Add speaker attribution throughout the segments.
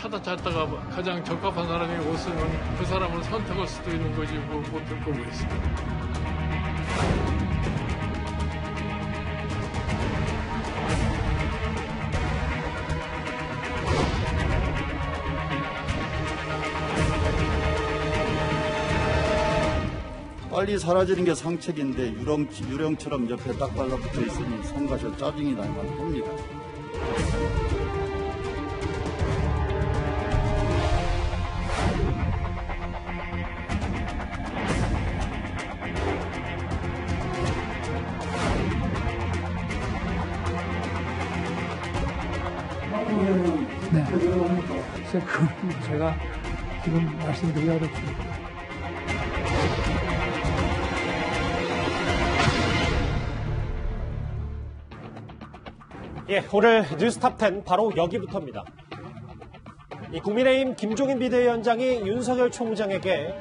Speaker 1: 찾다가 가장 적합한 사람이 없으면 그 사람을 선택할 수도 있는 거지 못할 거고 있습니다.
Speaker 2: 빨리 사라지는 게 상책인데 유령처럼 옆에 딱 달라붙어 있으니 성가셔 짜증이 날만 합니다.
Speaker 3: 네. 글쎄, 그건 제가 지금 말씀드리기 어렵습니다.
Speaker 4: 예, 오늘 뉴스탑10 바로 여기부터입니다. 이 국민의힘 김종인 비대위원장이 윤석열 총장에게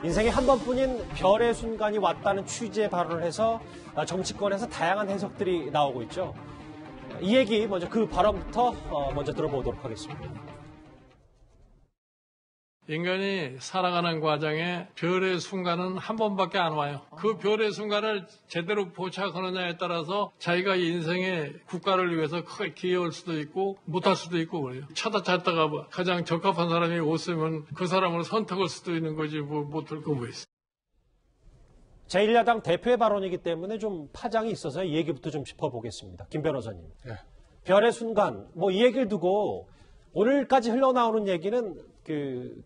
Speaker 4: 인생에 한 번뿐인 별의 순간이 왔다는 취지의 발언을 해서 정치권에서 다양한 해석들이 나오고 있죠. 이 얘기 먼저 그 발언부터 먼저 들어보도록 하겠습니다.
Speaker 1: 인간이 살아가는 과정에 별의 순간은 한 번밖에 안 와요. 그 별의 순간을 제대로 포착하느냐에 따라서 자기가 인생의 국가를 위해서 크게 기여할 수도 있고 못할 수도 있고 그래요. 찾다가 가장 적합한 사람이 없으면 그 사람을 선택할 수도 있는 거지 못할 거고 있어요.
Speaker 4: 제1야당 대표의 발언이기 때문에 좀 파장이 있어서 이 얘기부터 좀 짚어보겠습니다. 김 변호사님.
Speaker 5: 네.
Speaker 4: 별의 순간, 이 얘기를 두고 오늘까지 흘러나오는 얘기는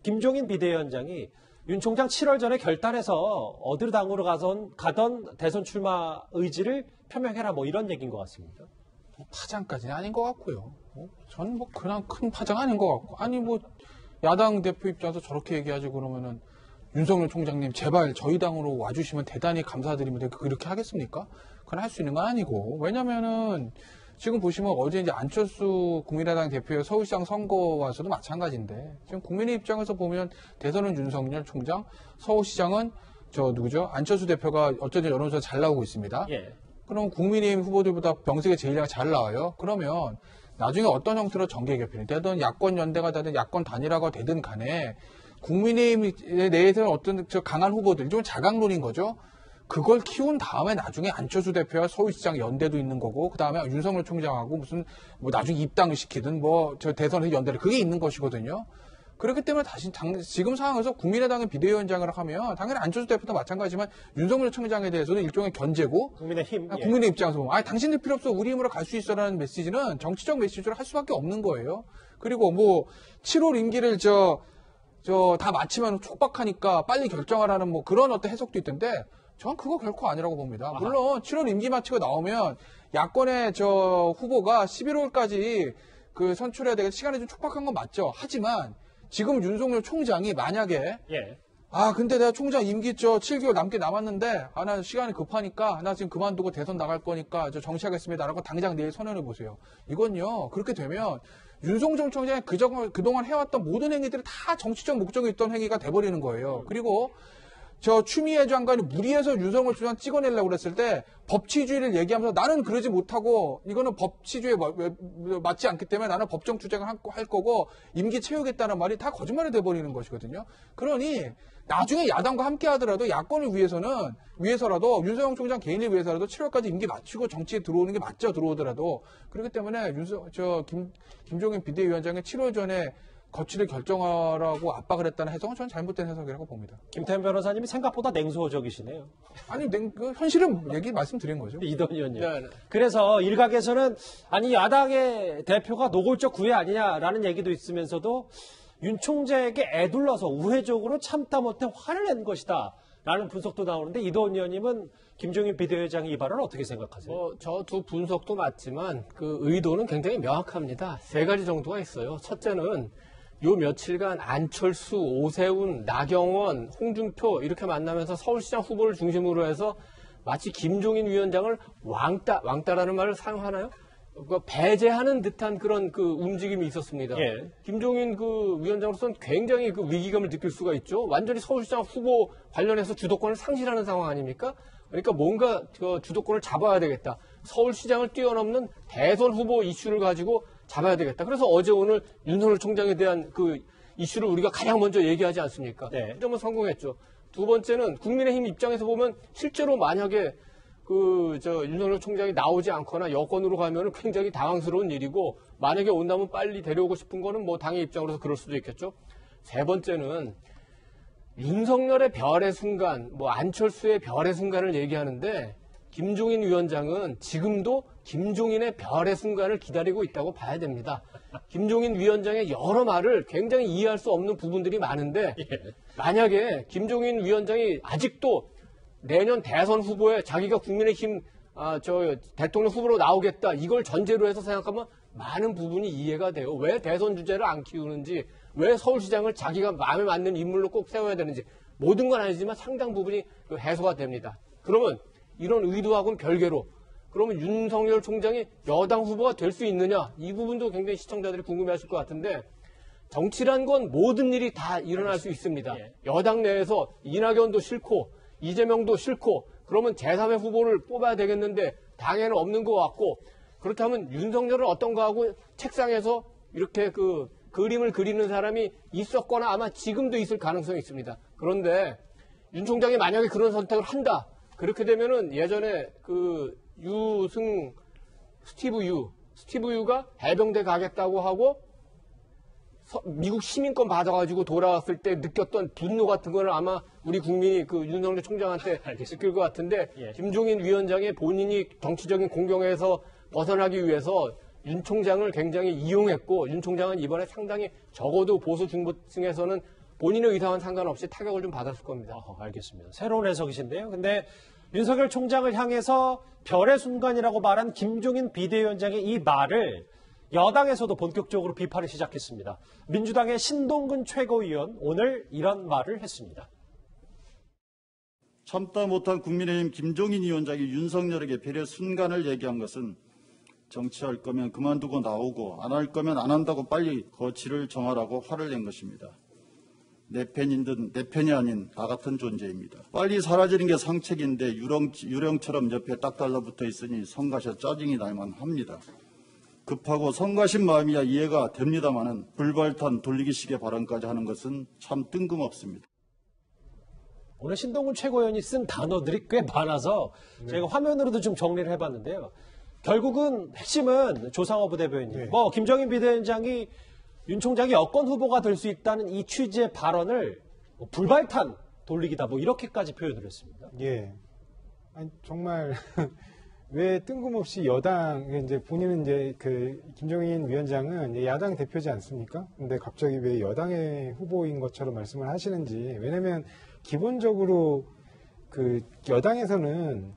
Speaker 4: 김종인 비대위원장이 윤 총장 7월 전에 결단해서 어느 당으로 가던 대선 출마 의지를 표명해라 이런 얘기인 것 같습니다.
Speaker 5: 파장까지는 아닌 것 같고요. 전 그냥 큰 파장 아닌 것 같고. 아니 야당 대표 입장에서 저렇게 얘기하지 그러면은 윤석열 총장님 제발 저희 당으로 와주시면 대단히 감사드립니다. 그렇게 하겠습니까? 그건 할 수 있는 건 아니고. 왜냐면은 지금 보시면 어제 이제 안철수 국민의당 대표의 서울시장 선거와서도 마찬가지인데 지금 국민의 입장에서 보면 대선은 윤석열 총장, 서울시장은 안철수 대표가 어쨌든 여론조사 잘 나오고 있습니다.
Speaker 4: 예.
Speaker 5: 그럼 국민의힘 후보들보다 병색의 제1야가 잘 나와요. 그러면 나중에 어떤 형태로 정계 개편이 되든 야권 연대가 되든 야권 단일화가 되든 간에 국민의힘 내에서는 어떤 강한 후보들, 좀 자강론인 거죠. 그걸 키운 다음에 나중에 안철수 대표와 서울시장 연대도 있는 거고, 그 다음에 윤석열 총장하고 나중에 입당을 시키든 대선에서 연대를 그게 있는 것이거든요. 그렇기 때문에 지금 상황에서 국민의당의 비대위원장을 하면 당연히 안철수 대표도 마찬가지지만 윤석열 총장에 대해서도 일종의 견제고, 국민의 입장에서 보면 당신들 필요 없어 우리 힘으로 갈 수 있어라는 메시지는 정치적 메시지로 할 수밖에 없는 거예요. 그리고 7월 임기를 다 마치면 촉박하니까 빨리 결정하라는 그런 어떤 해석도 있던데, 전 그거 결코 아니라고 봅니다. 물론 7월 임기 마치고 나오면 야권의 후보가 11월까지 선출해야 되겠다. 시간이 좀 촉박한 건 맞죠. 하지만 지금 윤석열 총장이 만약에 근데 내가 총장 임기 7개월 남게 남았는데 나 시간이 급하니까 나 지금 그만두고 대선 나갈 거니까 정치하겠습니다라고 당장 내일 선언해 보세요. 이건요. 그렇게 되면 윤석열 총장이 그동안 해왔던 모든 행위들이 다 정치적 목적이 있던 행위가 돼버리는 거예요. 그리고 추미애 장관이 무리해서 윤석열 총장 찍어내려고 그랬을 때 법치주의를 얘기하면서 나는 그러지 못하고 이거는 법치주의에 맞지 않기 때문에 나는 법정 투쟁을 할 거고 임기 채우겠다는 말이 다 거짓말이 돼버리는 것이거든요. 그러니 나중에 야당과 함께 하더라도 야권을 위해서라도 윤석열 총장 개인을 위해서라도 7월까지 임기 마치고 정치에 들어오는 게 맞죠. 들어오더라도. 그렇기 때문에 김종인 비대위원장의 7월 전에 거취를 결정하라고 압박을 했다는 해석은 저는 잘못된 해석이라고 봅니다.
Speaker 4: 김태현 변호사님이 생각보다 냉소적이시네요.
Speaker 5: 아니, 현실은 말씀드린 거죠.
Speaker 4: 이던 의원님. 그래서 일각에서는 야당의 대표가 노골적 구애 아니냐라는 얘기도 있으면서도 윤 총재에게 애둘러서 우회적으로 참다 못해 화를 낸 것이다 라는 분석도 나오는데, 이던 의원님은 김종인 비대위원장의 이 발언을 어떻게 생각하세요?
Speaker 6: 저 두 분석도 맞지만 그 의도는 굉장히 명확합니다. 세 가지 정도가 있어요. 첫째는 요 며칠간 안철수, 오세훈, 나경원, 홍준표 이렇게 만나면서 서울시장 후보를 중심으로 해서 마치 김종인 위원장을 왕따라는 말을 사용하나요? 배제하는 듯한 그런 움직임이 있었습니다.
Speaker 4: 예.
Speaker 6: 김종인 위원장으로서는 굉장히 위기감을 느낄 수가 있죠. 완전히 서울시장 후보 관련해서 주도권을 상실하는 상황 아닙니까? 그러니까 뭔가 주도권을 잡아야 되겠다. 서울시장을 뛰어넘는 대선 후보 이슈를 가지고 잡아야 되겠다. 그래서 어제 오늘 윤석열 총장에 대한 그 이슈를 우리가 가장 먼저 얘기하지 않습니까?
Speaker 4: 네.
Speaker 6: 그 점은 성공했죠. 두 번째는 국민의힘 입장에서 보면 실제로 만약에 윤석열 총장이 나오지 않거나 여권으로 가면은 굉장히 당황스러운 일이고, 만약에 온다면 빨리 데려오고 싶은 거는 뭐 당의 입장으로서 그럴 수도 있겠죠. 세 번째는 윤석열의 별의 순간, 뭐 안철수의 별의 순간을 얘기하는데, 김종인 위원장은 지금도 김종인의 별의 순간을 기다리고 있다고 봐야 됩니다. 김종인 위원장의 여러 말을 굉장히 이해할 수 없는 부분들이 많은데, 만약에 김종인 위원장이 아직도 내년 대선 후보에 자기가 국민의힘 대통령 후보로 나오겠다, 이걸 전제로 해서 생각하면 많은 부분이 이해가 돼요. 왜 대선 주제를 안 키우는지, 왜 서울시장을 자기가 마음에 맞는 인물로 꼭 세워야 되는지, 모든 건 아니지만 상당 부분이 해소가 됩니다. 그러면 이런 의도하고는 별개로, 그러면 윤석열 총장이 여당 후보가 될 수 있느냐, 이 부분도 굉장히 시청자들이 궁금해하실 것 같은데, 정치란 건 모든 일이 다 일어날 수 있습니다. 여당 내에서 이낙연도 싫고 이재명도 싫고, 그러면 제3의 후보를 뽑아야 되겠는데 당에는 없는 것 같고, 그렇다면 윤석열은 어떤가 하고 책상에서 이렇게 그 그림을 그리는 사람이 있었거나 아마 지금도 있을 가능성이 있습니다. 그런데 윤 총장이 만약에 그런 선택을 한다, 그렇게 되면은 예전에 그 스티브 유가 해병대 가겠다고 하고 미국 시민권 받아가지고 돌아왔을 때 느꼈던 분노 같은 거를 아마 우리 국민이 그 윤석열 총장한테 느낄 것 같은데, 김종인 위원장의 본인이 정치적인 공경에서 벗어나기 위해서 윤 총장을 굉장히 이용했고, 윤 총장은 이번에 상당히 적어도 보수 중부층에서는 본인의 의사와는 상관없이 타격을 좀 받았을 겁니다.
Speaker 4: 알겠습니다. 새로운 해석이신데요. 근데 윤석열 총장을 향해서 별의 순간이라고 말한 김종인 비대위원장의 이 말을 여당에서도 본격적으로 비판을 시작했습니다. 민주당의 신동근 최고위원 오늘 이런 말을 했습니다.
Speaker 2: 참다 못한 국민의힘 김종인 위원장이 윤석열에게 별의 순간을 얘기한 것은 정치할 거면 그만두고 나오고 안 할 거면 안 한다고 빨리 거취를 정하라고 화를 낸 것입니다. 내 편인 듯 내 편이 아닌 나 같은 존재입니다. 빨리 사라지는 게 상책인데 유령처럼 옆에 딱 달라붙어 있으니 성가셔 짜증이 날만 합니다. 급하고 성가신 마음이야 이해가 됩니다마는 불발탄 돌리기식의 발언까지 하는 것은 참 뜬금없습니다.
Speaker 4: 오늘 신동근 최고위원이 쓴 단어들이 꽤 많아서 저희가 화면으로도 좀 정리를 해봤는데요. 결국은 핵심은 조상호 부대변인, 김정인 비대위원장이 윤 총장이 여권 후보가 될 수 있다는 이 취지의 발언을 불발탄 돌리기다, 이렇게까지 표현을 했습니다.
Speaker 7: 예. 아니, 정말 왜 뜬금없이 여당, 이제 본인은 이제 그 김종인 위원장은 야당 대표지 않습니까? 근데 갑자기 왜 여당의 후보인 것처럼 말씀을 하시는지. 왜냐면 기본적으로 그 여당에서는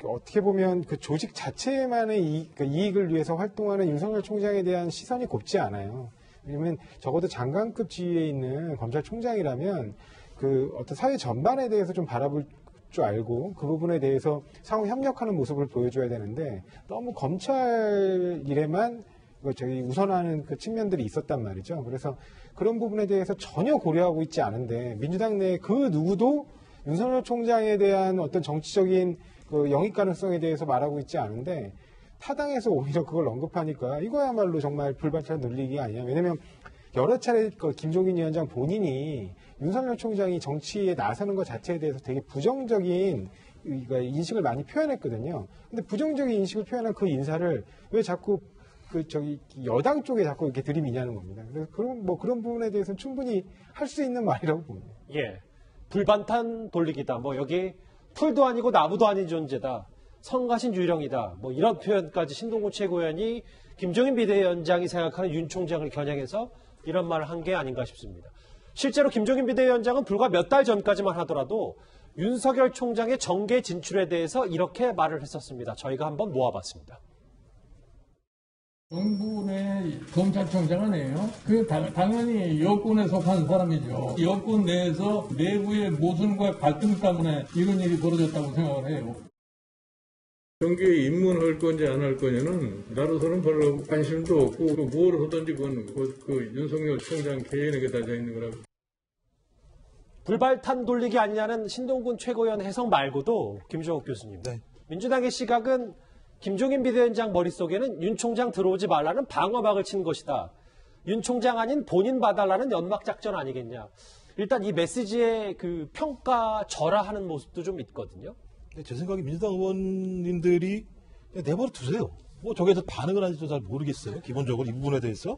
Speaker 7: 어떻게 보면 그 조직 자체만의 이익을 위해서 활동하는 윤석열 총장에 대한 시선이 곱지 않아요. 왜냐면 적어도 장관급 지위에 있는 검찰총장이라면 그 어떤 사회 전반에 대해서 좀 바라볼 줄 알고 그 부분에 대해서 상호 협력하는 모습을 보여줘야 되는데, 너무 검찰 일에만 우선하는 그 측면들이 있었단 말이죠. 그래서 그런 부분에 대해서 전혀 고려하고 있지 않은데, 민주당 내 그 누구도 윤석열 총장에 대한 어떤 정치적인 그 영입 가능성에 대해서 말하고 있지 않은데, 타당에서 오히려 그걸 언급하니까 이거야말로 정말 불발탄 늘리기 아니냐. 왜냐면 여러 차례 김종인 위원장 본인이 윤석열 총장이 정치에 나서는 것 자체에 대해서 되게 부정적인 인식을 많이 표현했거든요. 근데 부정적인 인식을 표현한 그 인사를 왜 자꾸 여당 쪽에 자꾸 이렇게 들이미냐는 겁니다. 그래서 그런 부분에 대해서는 충분히 할 수 있는 말이라고 봅니다.
Speaker 4: 예. 불발탄 돌리기다. 여기 풀도 아니고 나무도 아닌 존재다. 성가신 유령이다. 이런 표현까지 신동근 최고위원이 김종인 비대위원장이 생각하는 윤 총장을 겨냥해서 이런 말을 한 게 아닌가 싶습니다. 실제로 김종인 비대위원장은 불과 몇 달 전까지만 하더라도 윤석열 총장의 정계 진출에 대해서 이렇게 말을 했었습니다. 저희가 한번 모아봤습니다.
Speaker 1: 정부 내 검찰총장은 아니에요. 당연히 여권에 속한 사람이죠. 여권 내에서 내부의 모순과 갈등 때문에 이런 일이 벌어졌다고 생각을 해요. 정계에 입문할 건지 안 할 거냐는 나로서는 별로 관심도 없고, 뭘 하든지 그건 그 윤석열 총장 개인에게 달려 있는 거라고.
Speaker 4: 불발탄 돌리기 아니냐는 신동근 최고위원 해석 말고도 김종욱 교수님, 민주당의 시각은 김종인 비대위원장 머릿속에는 윤 총장 들어오지 말라는 방어막을 친 것이다. 윤 총장 아닌 본인 봐달라는 연막작전 아니겠냐. 일단 이 메시지의 그 평가 절하하는 모습도 좀 있거든요.
Speaker 8: 제 생각에 민주당 의원님들이 그냥 내버려 두세요. 뭐 저게서 반응을 하는지도 잘 모르겠어요. 기본적으로 이 부분에 대해서.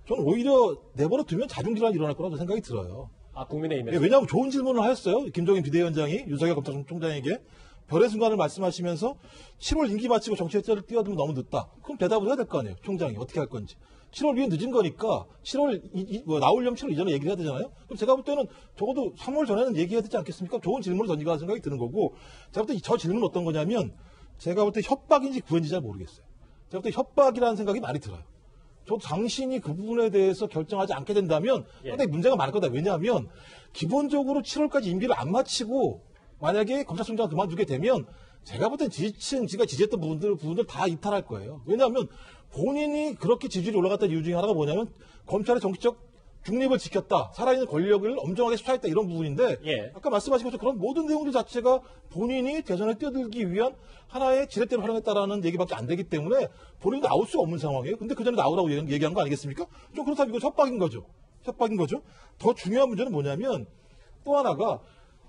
Speaker 8: 저는 오히려 내버려 두면 자중질환이 일어날 거라고 생각이 들어요.
Speaker 4: 아, 국민의힘에서.
Speaker 8: 왜냐하면 좋은 질문을 하셨어요. 김종인 비대위원장이 윤석열 검찰총장에게 별의 순간을 말씀하시면서 7월 임기 마치고 정치에 뛰어들면 너무 늦다. 그럼 대답을 해야 될 거 아니에요. 총장이 어떻게 할 건지. 7월 이후 늦은 거니까 7월 나오려면 7월 이전에 얘기를 해야 되잖아요. 그럼 제가 볼 때는 적어도 3월 전에는 얘기해야 되지 않겠습니까? 좋은 질문을 던지가 생각이 드는 거고 제가 볼 때 저 질문은 어떤 거냐면 제가 볼 때 협박인지 구현인지 잘 모르겠어요. 제가 볼 때 협박이라는 생각이 많이 들어요. 저도 당신이 그 부분에 대해서 결정하지 않게 된다면 상당히 문제가 많을 거다. 왜냐하면 기본적으로 7월까지 임기를 안 마치고 만약에 검찰총장을 그만두게 되면 제가 볼 땐 지가 지지했던 부분들 다 이탈할 거예요. 왜냐하면 본인이 그렇게 지지율이 올라갔던 이유 중에 하나가 뭐냐면 검찰의 정치적 중립을 지켰다. 살아있는 권력을 엄정하게 수사했다. 이런 부분인데 아까 말씀하신 것처럼 그런 모든 내용들 자체가 본인이 대선에 뛰어들기 위한 하나의 지렛대로 활용했다라는 얘기밖에 안 되기 때문에 본인이 나올 수 없는 상황이에요. 근데 그 전에 나오라고 얘기한 거 아니겠습니까? 좀 그렇다면 이거 협박인 거죠. 협박인 거죠. 더 중요한 문제는 뭐냐면 또 하나가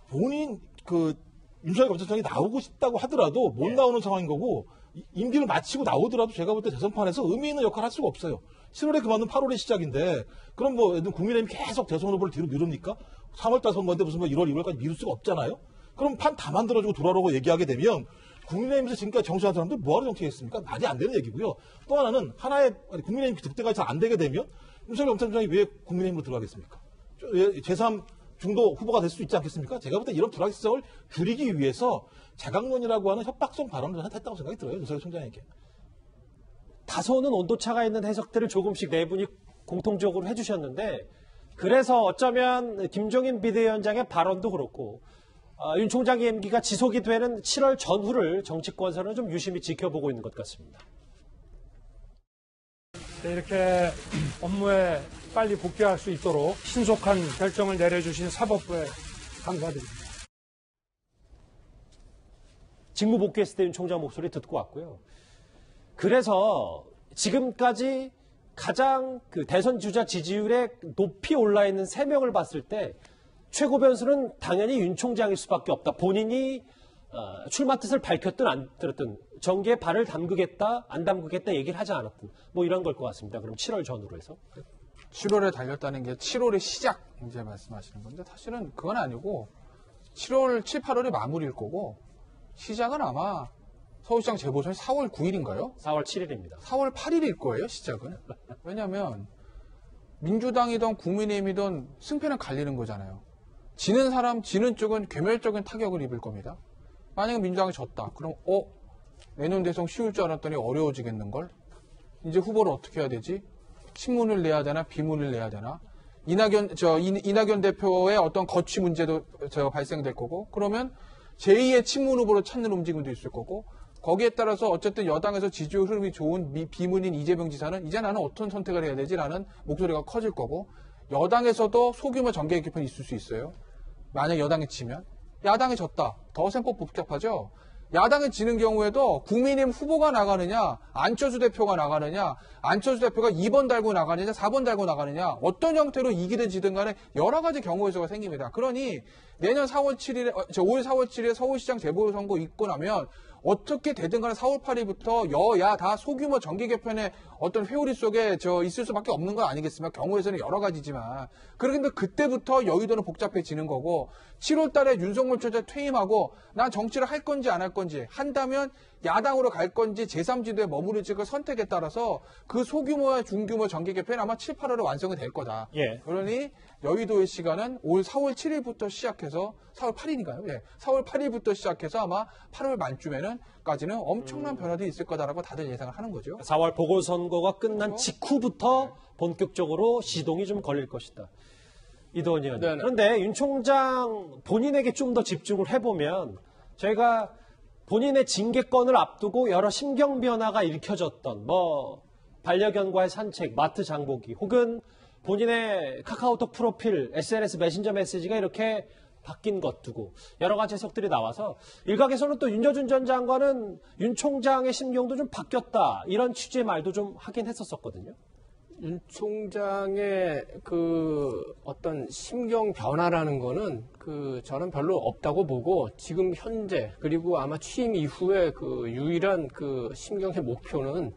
Speaker 8: 본인 윤석열 검찰총장이 나오고 싶다고 하더라도 못 나오는 상황인 거고 임기를 마치고 나오더라도 제가 볼 때 대선판에서 의미 있는 역할을 할 수가 없어요. 7월에 그만둔 8월의 시작인데 그럼 뭐 국민의힘이 계속 대선 후보를 뒤로 미룹니까? 3월달 선거인데 무슨 1월, 2월까지 미룰 수가 없잖아요. 그럼 판 다 만들어주고 돌아오라고 얘기하게 되면 국민의힘에서 지금까지 정치한 사람들 뭐하러 정치했습니까? 말이 안 되는 얘기고요. 또 하나는 하나의 국민의힘 득대가 잘 안 되게 되면 윤석열 검찰총장이 왜 국민의힘으로 들어가겠습니까? 제3 중도 후보가 될 수 있지 않겠습니까? 제가 볼 때 이런 불확실성을 줄이기 위해서 자강론이라고 하는 협박성 발언을 했다고 생각이 들어요. 윤석열 총장에게.
Speaker 4: 다소는 온도차가 있는 해석들을 조금씩 네 분이 공통적으로 해주셨는데 그래서 어쩌면 김종인 비대위원장의 발언도 그렇고 윤 총장의 임기가 지속이 되는 7월 전후를 정치권에서는 좀 유심히 지켜보고 있는 것 같습니다.
Speaker 3: 네, 이렇게 업무에 빨리 복귀할 수 있도록 신속한 결정을 내려주신 사법부에 감사드립니다.
Speaker 4: 직무 복귀했을 때 윤 총장 목소리 듣고 왔고요. 그래서 지금까지 가장 대선 주자 지지율에 높이 올라 있는 3명을 봤을 때 최고 변수는 당연히 윤 총장일 수밖에 없다. 본인이 출마 뜻을 밝혔든 안 들었든 정계에 발을 담그겠다 안 담그겠다 얘기를 하지 않았든 뭐 이런 걸 것 같습니다. 그럼 7월 전후로 해서.
Speaker 5: 7월에 달렸다는 게 7월의 시작 이제 말씀하시는 건데 사실은 그건 아니고 7월, 7, 8월이 마무리일 거고 시작은 아마 서울시장 재보선이 4월 9일인가요?
Speaker 4: 4월 7일입니다.
Speaker 5: 4월 8일일 거예요, 시작은. 왜냐하면 민주당이든 국민의힘이든 승패는 갈리는 거잖아요. 지는 쪽은 괴멸적인 타격을 입을 겁니다. 만약에 민주당이 졌다. 그럼 내년 대선 쉬울 줄 알았더니 어려워지겠는걸? 이제 후보를 어떻게 해야 되지? 친문을 내야 되나 비문을 내야 되나? 이낙연 대표의 어떤 거취 문제도 발생될 거고 그러면 제2의 친문 후보를 찾는 움직임도 있을 거고 거기에 따라서 어쨌든 여당에서 지지율 흐름이 좋은 비문인 이재명 지사는 이제 나는 어떤 선택을 해야 되지라는 목소리가 커질 거고 여당에서도 소규모 정계 개편이 있을 수 있어요. 만약 여당이 지면 야당이 졌다. 더 셈법 복잡하죠. 야당이 지는 경우에도 국민의힘 후보가 나가느냐 안철수 대표가 나가느냐 안철수 대표가 2번 달고 나가느냐 4번 달고 나가느냐 어떤 형태로 이기든 지든 간에 여러 가지 경우의 수가 생깁니다. 그러니 내년 4월 7일에 5일 4월 7일에 서울시장 재보선거 있고 나면 어떻게 되든 간에 4월 8일부터 여야 다 소규모 정계 개편의 어떤 회오리 속에 있을 수밖에 없는 건 아니겠습니까? 경우에서는 여러 가지지만. 그런데 그때부터 여의도는 복잡해지는 거고 7월 달에 윤석열 총장 퇴임하고 난 정치를 할 건지 안 할 건지 한다면 야당으로 갈 건지 제3지도에 머무를지 그 선택에 따라서 그 소규모와 중규모 정계 개편이 아마 7, 8월에 완성이 될 거다.
Speaker 4: 예.
Speaker 5: 그러니 여의도의 시간은 올 4월 7일부터 시작해서 4월 8일인가요? 예. 4월 8일부터 시작해서 아마 8월 말쯤에는까지는 엄청난 변화들이 있을 거다라고 다들 예상을 하는 거죠.
Speaker 4: 4월 보궐선거가 끝난 직후부터 본격적으로 시동이 좀 걸릴 것이다. 이도원 의원님.
Speaker 6: 네네.
Speaker 4: 그런데 윤 총장 본인에게 좀 더 집중을 해보면 저희가 본인의 징계권을 앞두고 여러 심경 변화가 읽혀졌던 반려견과의 산책, 마트 장보기 혹은 본인의 카카오톡 프로필, SNS 메신저 메시지가 이렇게 바뀐 것 두고 여러 가지 해석들이 나와서 일각에서는 또 윤여준 전 장관은 윤 총장의 심경도 좀 바뀌었다 이런 취지의 말도 좀 하긴 했었거든요.
Speaker 6: 윤 총장의 그 어떤 심경 변화라는 거는 저는 별로 없다고 보고 지금 현재 그리고 아마 취임 이후에 그 유일한 그 심경의 목표는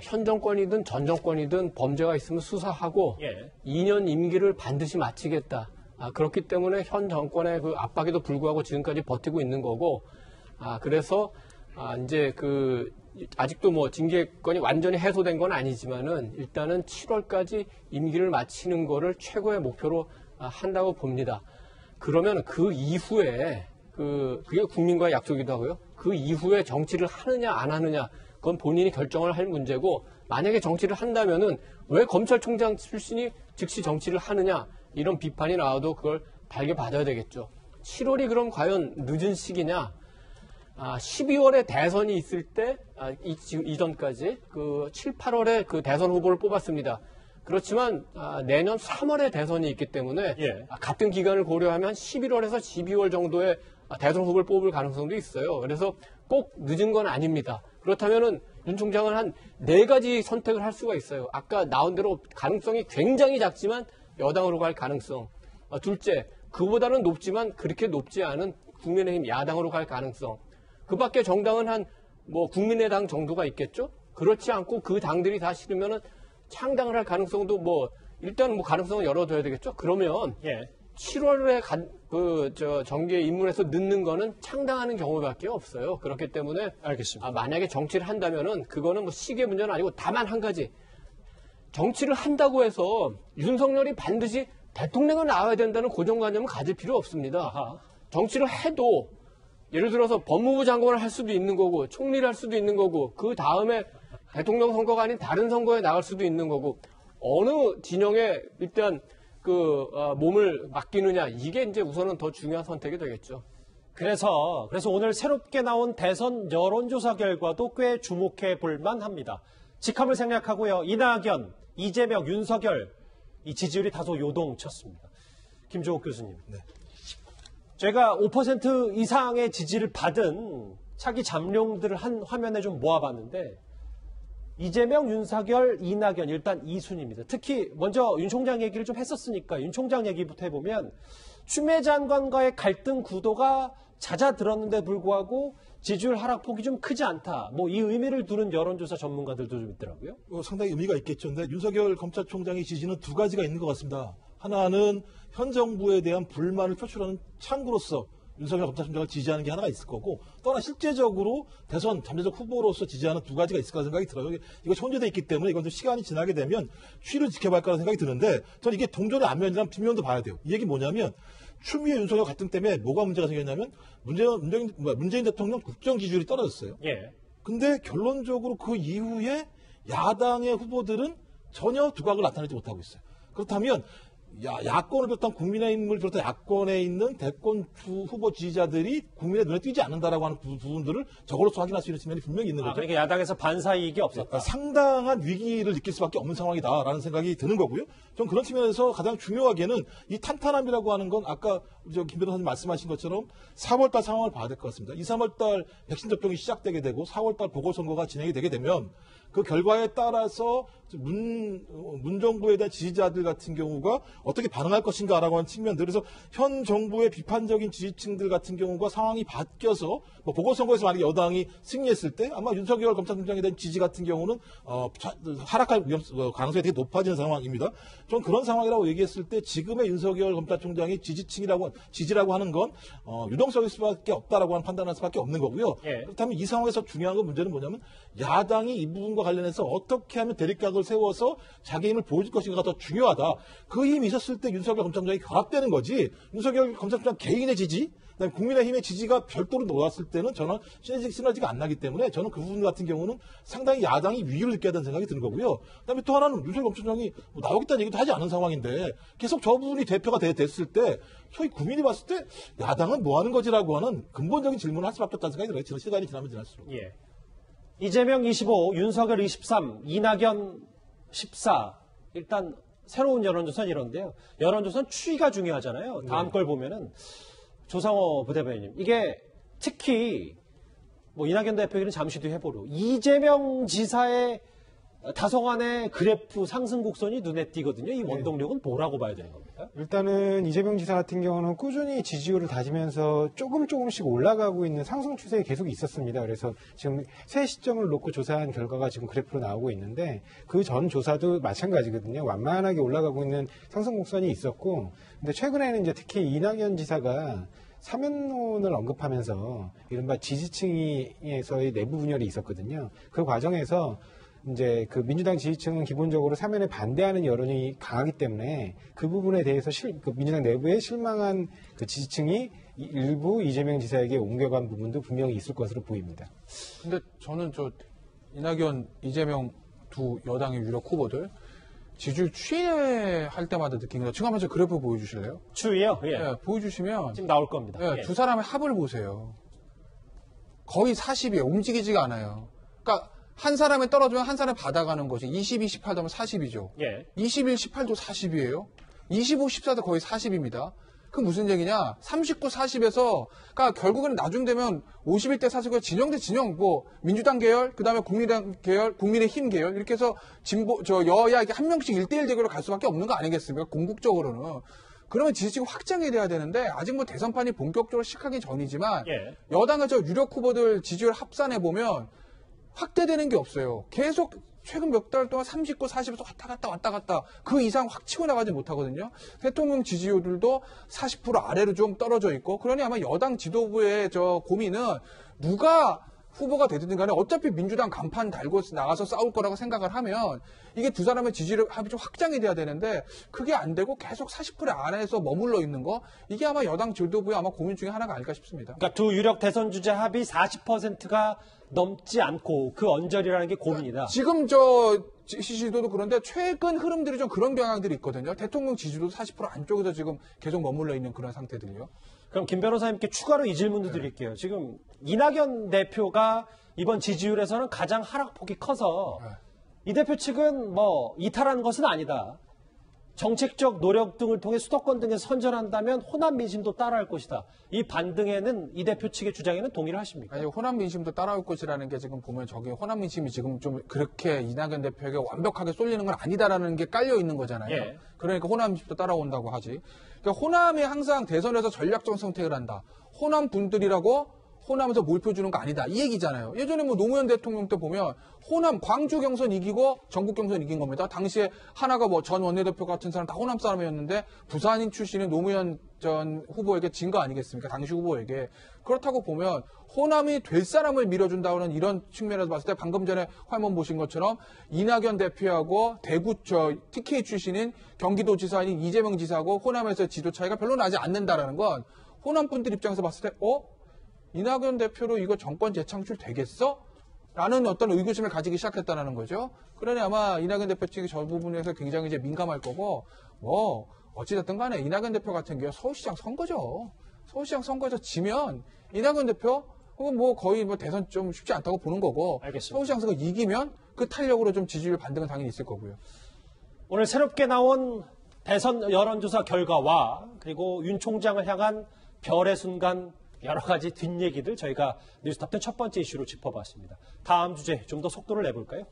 Speaker 6: 현 정권이든 전 정권이든 범죄가 있으면 수사하고 2년 임기를 반드시 마치겠다. 그렇기 때문에 현 정권의 그 압박에도 불구하고 지금까지 버티고 있는 거고 그래서 이제 아직도 뭐 징계권이 완전히 해소된 건 아니지만은 일단은 7월까지 임기를 마치는 거를 최고의 목표로 한다고 봅니다. 그러면 그 이후에 그게 국민과의 약속이기도 하고요. 그 이후에 정치를 하느냐 안 하느냐 그건 본인이 결정을 할 문제고 만약에 정치를 한다면은 왜 검찰총장 출신이 즉시 정치를 하느냐 이런 비판이 나와도 그걸 달게 받아야 되겠죠. 7월이 그럼 과연 늦은 시기냐? 12월에 대선이 있을 때, 이전까지 7, 8월에 그 대선 후보를 뽑았습니다. 그렇지만 내년 3월에 대선이 있기 때문에 같은 기간을 고려하면 11월에서 12월 정도에 대선 후보를 뽑을 가능성도 있어요. 그래서 꼭 늦은 건 아닙니다. 그렇다면은 윤 총장은 한 4가지 선택을 할 수가 있어요. 아까 나온 대로 가능성이 굉장히 작지만 여당으로 갈 가능성. 둘째, 그보다는 높지만 그렇게 높지 않은 국민의힘 야당으로 갈 가능성. 그 밖에 정당은 한 국민의당 정도가 있겠죠? 그렇지 않고 그 당들이 다 싫으면은 창당을 할 가능성도 일단 가능성을 열어둬야 되겠죠? 그러면 7월에 정계에 입문해서 늦는 거는 창당하는 경우밖에 없어요. 그렇기 때문에
Speaker 4: 알겠습니다.
Speaker 6: 만약에 정치를 한다면은 그거는 시기의 문제는 아니고 다만 한 가지. 정치를 한다고 해서 윤석열이 반드시 대통령은 나와야 된다는 고정관념은 가질 필요 없습니다. 정치를 해도 예를 들어서 법무부 장관을 할 수도 있는 거고 총리를 할 수도 있는 거고 그 다음에 대통령 선거가 아닌 다른 선거에 나갈 수도 있는 거고 어느 진영에 일단 몸을 맡기느냐 이게 이제 우선은 더 중요한 선택이 되겠죠.
Speaker 4: 그래서 오늘 새롭게 나온 대선 여론조사 결과도 꽤 주목해 볼 만합니다. 직함을 생략하고요. 이낙연, 이재명, 윤석열 이 지지율이 다소 요동쳤습니다. 김종욱 교수님. 제가 5% 이상의 지지를 받은 차기 잠룡들을 한 화면에 좀 모아봤는데 이재명, 윤석열, 이낙연 일단 2순위입니다. 특히 먼저 윤 총장 얘기를 좀 했었으니까 윤 총장 얘기부터 해보면 추미애 장관과의 갈등 구도가 잦아들었는데 불구하고 지지율 하락폭이 좀 크지 않다. 이 의미를 두는 여론조사 전문가들도 좀 있더라고요.
Speaker 8: 상당히 의미가 있겠죠. 근데 윤석열 검찰총장의 지지는 2가지가 있는 것 같습니다. 하나는 현 정부에 대한 불만을 표출하는 창구로서 윤석열 검찰총장을 지지하는 게 하나가 있을 거고 또 하나 실제적으로 대선 잠재적 후보로서 지지하는 2가지가 있을 거라 생각이 들어요. 이거 혼재되어 있기 때문에 이건 좀 시간이 지나게 되면 추이를 지켜봐야 할 거라는 생각이 드는데 저는 이게 동전의 앞면이랑 뒷면도 봐야 돼요. 이 얘기 뭐냐면 추미애 윤석열 갈등 때문에 뭐가 문제가 생겼냐면 문재인 대통령 국정 지지율이 떨어졌어요. 근데 결론적으로 그 이후에 야당의 후보들은 전혀 두각을 나타내지 못하고 있어요. 그렇다면 야권을 비롯한 국민의힘을 비롯한 야권에 있는 대권 후보 지지자들이 국민의 눈에 띄지 않는다라고 하는 부분들을 저걸로서 확인할 수 있는 측면이 분명히 있는 거죠.
Speaker 4: 그러니까 야당에서 반사이익이 없었다.
Speaker 8: 상당한 위기를 느낄 수밖에 없는 상황이다라는 생각이 드는 거고요. 전 그런 측면에서 가장 중요하게는 이 탄탄함이라고 하는 건 아까 김 변호사님 말씀하신 것처럼 4월달 상황을 봐야 될 것 같습니다. 2, 3월달 백신 접종이 시작되게 되고 4월달 보궐선거가 진행이 되게 되면 그 결과에 따라서 문 정부에 대한 지지자들 같은 경우가 어떻게 반응할 것인가라고 하는 측면들. 그래서 현 정부의 비판적인 지지층들 같은 경우가 상황이 바뀌어서 보궐선거에서 만약에 여당이 승리했을 때 아마 윤석열 검찰총장에 대한 지지 같은 경우는 하락할 가능성이 되게 높아지는 상황입니다. 좀 그런 상황이라고 얘기했을 때 지금의 윤석열 검찰총장의 지지라고 하는 건 유동성일 수밖에 없다라고 하는 판단할 수밖에 없는 거고요. 그렇다면 이 상황에서 중요한 문제는 뭐냐면 야당이 이 부분과 관련해서 어떻게 하면 대립각을 세워서 자기 힘을 보여줄 것인가가 더 중요하다. 그 힘이 있었을 때 윤석열 검찰총장이 결합되는 거지. 윤석열 검찰총장 개인의 지지, 그다음에 국민의힘의 지지가 별도로 놓았을 때는 저는 시너지가 안 나기 때문에 저는 그 부분 같은 경우는 상당히 야당이 위기를 느껴야 된다는 생각이 드는 거고요. 그다음에 또 하나는 윤석열 검찰총장이 나오겠다는 얘기도 하지 않은 상황인데 계속 저 부분이 대표가 됐을 때 소위 국민이 봤을 때 야당은 뭐 하는 거지라고 하는 근본적인 질문을 할 수밖에 없다는 생각이 들어요. 시간이 지나면 지날수록.
Speaker 4: 이재명 25, 윤석열 23, 이낙연 14. 일단 새로운 여론조사는 이런데요. 여론조사는 추이가 중요하잖아요. 다음 걸 보면은 조상호 부대변인님, 이게 특히 뭐 이낙연 대표 얘기는 잠시 뒤에 해보려 이재명 지사의 다성안의 그래프 상승 곡선이 눈에 띄거든요. 이 원동력은 뭐라고 봐야 되는 겁니까?
Speaker 7: 일단은 이재명 지사 같은 경우는 꾸준히 지지율을 다지면서 조금씩 올라가고 있는 상승 추세에 계속 있었습니다. 그래서 지금 새 시점을 놓고 조사한 결과가 지금 그래프로 나오고 있는데 그 전 조사도 마찬가지거든요. 완만하게 올라가고 있는 상승 곡선이 있었고, 근데 최근에는 이제 특히 이낙연 지사가 사면론을 언급하면서 이른바 지지층에서의 내부 분열이 있었거든요. 그 과정에서 이제 그 민주당 지지층은 기본적으로 사면에 반대하는 여론이 강하기 때문에 그 부분에 대해서 그 민주당 내부에 실망한 그 지지층이 일부 이재명 지사에게 옮겨간 부분도 분명히 있을 것으로 보입니다.
Speaker 5: 근데 저는 이낙연, 이재명 두 여당의 유력 후보들 지지율 추이할 때마다 느낀 거. 지금 한번 저 그래프 보여주실래요?
Speaker 4: 추이요? 예.
Speaker 5: 네, 보여주시면
Speaker 4: 지금 나올 겁니다.
Speaker 5: 네, 두 사람의 합을 보세요. 거의 40이에요. 움직이지가 않아요. 그러니까 한 사람이 떨어지면 한 사람이 받아가는 거지. 22, 18 하면 40이죠.
Speaker 4: 예.
Speaker 5: 21, 18도 40이에요. 25, 14도 거의 40입니다. 그 무슨 얘기냐? 39, 40에서, 그러니까 결국에는 나중 되면 51대 49 진영 대 진영, 뭐 민주당 계열, 그 다음에 국민의당 계열, 국민의힘 계열 이렇게 해서 여야 이렇게 한 명씩 1대1 대결로 갈 수밖에 없는 거 아니겠습니까? 궁극적으로는. 그러면 지지층 확장이 돼야 되는데 아직 뭐 대선판이 본격적으로 시작하기 전이지만
Speaker 4: 예.
Speaker 5: 여당의 유력 후보들 지지율 합산해 보면 확대되는 게 없어요. 계속 최근 몇 달 동안 39, 40에서 왔다 갔다 그 이상 확 치고 나가지 못하거든요. 대통령 지지율들도 40% 아래로 좀 떨어져 있고, 그러니 아마 여당 지도부의 고민은 누가 후보가 되든 간에 어차피 민주당 간판 달고 나가서 싸울 거라고 생각을 하면 이게 두 사람의 지지율 합이 좀 확장이 돼야 되는데 그게 안 되고 계속 40% 안에서 머물러 있는 거, 이게 아마 여당 지도부의 아마 고민 중에 하나가 아닐까 싶습니다.
Speaker 4: 그러니까 두 유력 대선 주자 합이 40%가 넘지 않고 그 언저리라는 게 고민이다.
Speaker 5: 지금 지지도도 그런데 최근 흐름들이 좀 그런 경향들이 있거든요. 대통령 지지도 40% 안쪽에서 지금 계속 머물러 있는 그런 상태들이요.
Speaker 4: 그럼 김 변호사님께 추가로 이 질문도 드릴게요. 지금 이낙연 대표가 이번 지지율에서는 가장 하락폭이 커서 이 대표 측은 뭐 이탈한 것은 아니다. 정책적 노력 등을 통해 수도권 등에서 선전한다면 호남 민심도 따라할 것이다. 이 반등에는 이 대표 측의 주장에는 동의를 하십니까?
Speaker 5: 아니, 호남 민심도 따라올 것이라는 게 지금 보면 호남 민심이 지금 좀 그렇게 이낙연 대표에게 완벽하게 쏠리는 건 아니다라는 게 깔려 있는 거잖아요.
Speaker 4: 예.
Speaker 5: 그러니까 호남 민심도 따라온다고 하지. 그러니까 호남이 항상 대선에서 전략적 선택을 한다. 호남 분들이라고 호남에서 몰표 주는 거 아니다. 이 얘기잖아요. 예전에 뭐 노무현 대통령 때 보면 호남, 광주 경선 이기고 전국 경선 이긴 겁니다. 당시에 하나가 뭐 전 원내대표 같은 사람 다 호남 사람이었는데 부산인 출신의 노무현 전 후보에게 진 거 아니겠습니까? 당시 후보에게. 그렇다고 보면 호남이 될 사람을 밀어준다는 이런 측면에서 봤을 때 방금 전에 화면 보신 것처럼 이낙연 대표하고 대구 TK 출신인 경기도지사인 이재명 지사하고 호남에서의 지도 차이가 별로 나지 않는다라는 건 호남 분들 입장에서 봤을 때 이낙연 대표로 이거 정권 재창출 되겠어? 라는 어떤 의구심을 가지기 시작했다는 거죠. 그러니 아마 이낙연 대표 측이 저 부분에서 굉장히 이제 민감할 거고, 뭐, 어찌됐든 간에 이낙연 대표 같은 경우 서울시장 선거죠. 서울시장 선거에서 지면 이낙연 대표, 혹은 뭐 거의 뭐 대선 좀 쉽지 않다고 보는 거고,
Speaker 4: 알겠습니다.
Speaker 5: 서울시장 선거 이기면 그 탄력으로 좀 지지율 반등은 당연히 있을 거고요.
Speaker 4: 오늘 새롭게 나온 대선 여론조사 결과와 그리고 윤 총장을 향한 별의 순간 여러 가지 뒷얘기들 저희가 뉴스탑10 첫 번째 이슈로 짚어봤습니다. 다음 주제 좀 더 속도를 내볼까요?